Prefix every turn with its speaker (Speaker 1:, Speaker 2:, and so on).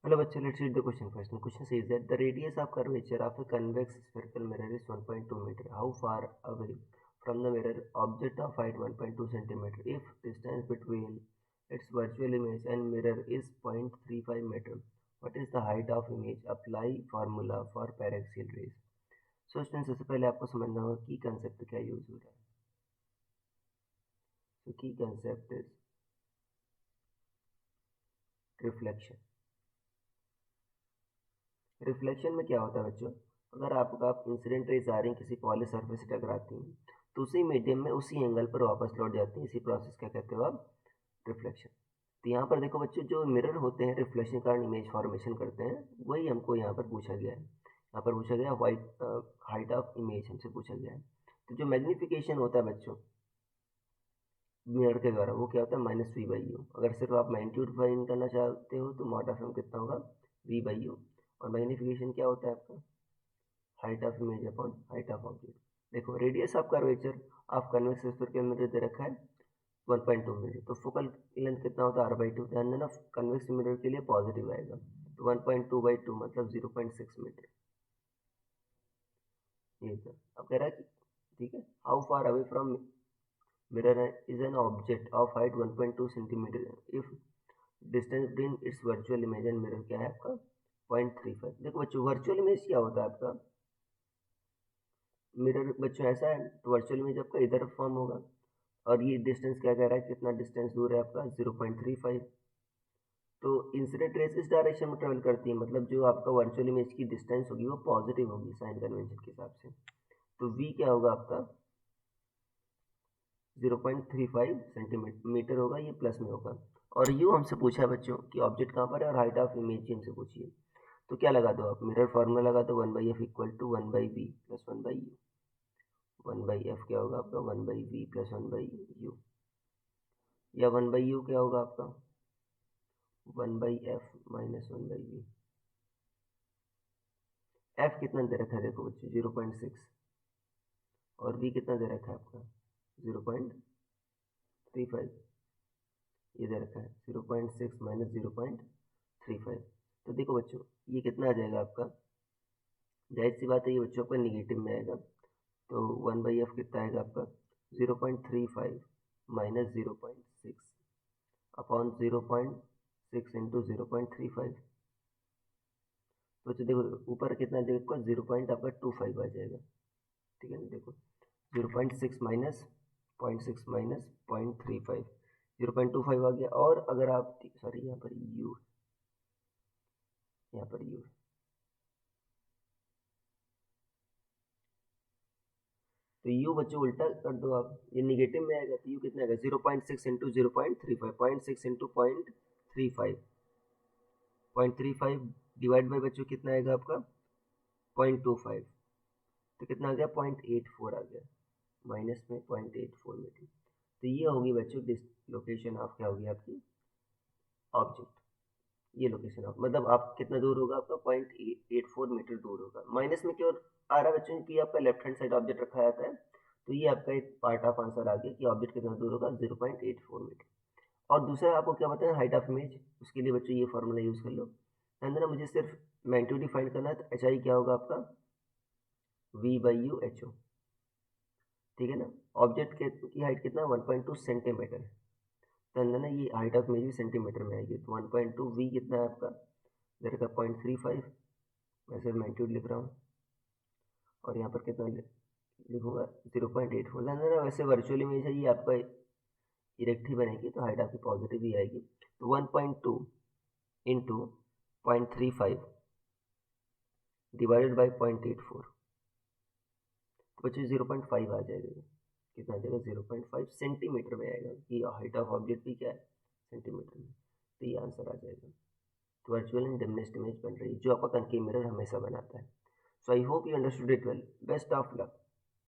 Speaker 1: Hello, bachcha. Let's read the question first. The question says that the radius of curvature of a convex spherical mirror is 1.2 meter. How far away from the mirror object of height 1.2 centimeter? If distance between its virtual image and mirror is 0.35 meter, what is the height of image? Apply formula for paraxial rays. So students, सबसे पहले आपको समझना होगा की concept क्या use हो रहा है. So की कंसेप्ट इज रिफ्लेक्शन. रिफ्लेक्शन में क्या होता है बच्चों, अगर आप इंसिडेंट रेज आ रही हैं किसी पॉली सरफेस से टकराती हैं तो उसी मीडियम में उसी एंगल पर वापस लौट जाती हैं. इसी प्रोसेस क्या कहते हो आप? रिफ्लेक्शन. तो यहाँ पर देखो बच्चों, जो मिरर होते हैं रिफ्लेक्शन के कारण इमेज फॉर्मेशन करते हैं, वही हमको यहाँ पर पूछा गया है. यहाँ पर पूछा गया हाइट ऑफ इमेज हमसे पूछा गया है. तो जो मैग्नीफिकेशन होता है बच्चों मिरर के द्वारा, वो क्या होता है? -v/u. अगर सिर्फ आप मैग्नीट्यूड फाइंड करना चाहते हो तो मॉड ऑफ एम कितना होगा? v/u. और मैग्नीफिकेशन क्या होता है आपका? Height of image upon height of object. देखो, radius of curvature of convex sphere mirror दे रखा है 1.2 मीटर. तो फोकल लेंथ कितना होता है? r/2. ध्यान देना, कन्वेक्स मिरर के लिए पॉजिटिव आएगा. तो 1.2/2 मतलब 0.6 मीटर. ये था. अब कह रहा है कि ठीक है, how far away from mirror is an object of height 1.2 centimetre if distance between its virtual image and mirror क्या है आपका? 0.35. देखो बच्चों, वर्चुअल इमेज क्या होता है आपका? मिरर बच्चों ऐसा है तो वर्चुअल इमेज आपका इधर फॉर्म होगा. और ये डिस्टेंस क्या कह रहा है? कितना डिस्टेंस दूर है आपका? 0.35. तो इंसिडेंट रेस इस डायरेक्शन में ट्रेवल करती है, मतलब जो आपका वर्चुअल इमेज की डिस्टेंस होगी वो पॉजिटिव होगी साइन कन्वेंशन के हिसाब से. तो v क्या होगा आपका? 0.35 सेंटीमीटर होगा, ये प्लस में होगा. और u हमसे पूछा है बच्चों कि ऑब्जेक्ट कहाँ पर है, और हाइट ऑफ इमेज हमसे पूछी है. तो क्या लगा दो आप? मिरर फॉर्मूला लगा दो 1/f equal to 1/v plus 1/u. 1/f क्या होगा आपका? 1/v plus 1/u. या 1/u क्या होगा आपका? 1/f minus 1/v. f कितना दे रखा है देखो बच्चों? 0.6. और v कितना दे रखा है आपका? 0.35. ये दे रखा है 0.6 माइनस 0.35. तो देखो बच्चों, ये कितना आ जाएगा आपका? जाहिर सी बात है ये बच्चों आपका निगेटिव में आएगा. तो 1/f कितना आएगा आपका? 0.35 माइनस 0.6 अपॉन 0.6 इंटू 0.35. तो देखो ऊपर कितना आ जाएगा? 0.25 आ जाएगा. ठीक है ना, देखो 0.6 माइनस 0.6 माइनस 0.35 0.25 आ गया. और अगर आप सॉरी यहाँ पर u, यहाँ पर u, तो u बच्चों उल्टा कर दो आप, ये निगेटिव में आएगा तो u कितना आएगा? 0.6 इंटू 0.35. 0.6 इंटू 0.35. 0.35 डिवाइड बाई बच्चों कितना आएगा आपका? 0.25. तो कितना आ गया? 0.84 आ गया. माइनस में 0.84 मीटर. तो ये होगी बच्चों लोकेशन ऑफ क्या होगी आपकी? ऑब्जेक्ट. ये लोकेशन ऑफ मतलब आप कितना दूर होगा आपका? 0.84 मीटर दूर होगा. माइनस में क्यों आ रहा है बच्चों? की आपका लेफ्ट हैंड साइड ऑब्जेक्ट रखा जाता है. तो ये आपका एक पार्ट ऑफ आंसर आ गया कि ऑब्जेक्ट कितना दूर होगा? 0.84 मीटर. और दूसरा आपको क्या बताया? Height of image. उसके लिए बच्चों ये फॉर्मूला यूज कर लो. अंदर मुझे सिर्फ मैग्नीट्यूड डिफाइन करना है. तो एच आई क्या होगा आपका? v/u/ho. ठीक है ना. ऑब्जेक्ट की हाइट कितना? 1.2 सेंटीमीटर. तो अंदर ना ये हाइट ऑफ इमेज भी सेंटीमीटर में आएगी. तो 1.2 v कितना है आपका? इधर का 0.35. मैं सिर्फ मैग्नीट्यूड लिख रहा हूँ. और यहाँ पर कितना लिखूंगा? 0.84. अंदर ना वैसे वर्चुअल इमेज है, ये आपका इरेक्ट ही बनेगी तो हाइट आपकी पॉजिटिव ही आएगी. तो 1.2 इंटू 0.35 डिवाइडेड बाई 0.84. तो बच्चों 0.5 आ जाएगा. कितना आ जाएगा? 0.5 सेंटीमीटर में आएगा कि हाइट ऑफ ऑब्जेक्ट भी क्या है? सेंटीमीटर में. तो ये आंसर आ जाएगा. तो वर्चुअल एंड डिमिनिश्ड इमेज बन रही है जो आपका कनकेव मिरर हमेशा बनाता है. So I hope you understood it well. Best of luck.